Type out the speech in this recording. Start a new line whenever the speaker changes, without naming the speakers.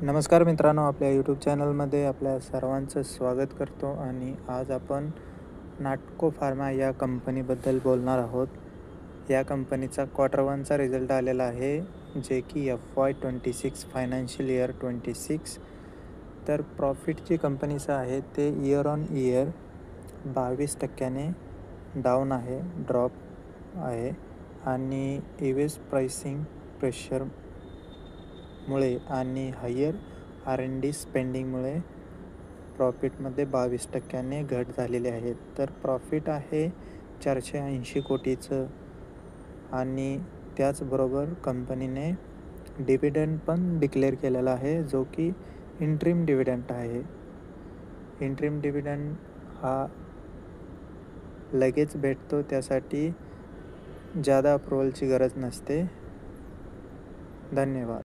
नमस्कार मित्रांनो, आपल्या यूट्यूब चॅनलमध्ये आपल्या सर्वांचं स्वागत करतो. आणि आज आपण नाटको फार्मा या कंपनीबद्दल बोलणार आहोत. या कंपनीचा Q1चा रिझल्ट आलेला आहे, जे की FY26 फायनान्शियल इयर 26. तर प्रॉफिट जी कंपनीचं आहे ते इयर ऑन इयर 22% डाऊन आहे, ड्रॉप आहे. आणि EVs प्राइसिंग प्रेशरमुळे आणि हायर R&D स्पेंडिंगमुळे प्रॉफिटमध्ये 22% घट झालेली आहे. तर प्रॉफिट आहे 480 कोटीचं. आणि त्याचबरोबर कंपनीने डिव्हिडंड पण डिक्लेअर केलेला आहे, जो की इंटरिम डिव्हिडंड आहे. इंटरिम डिव्हिडंड हा लगेच भेटतो, त्यासाठी जादा अप्रूव्हलची गरज नसते. धन्यवाद.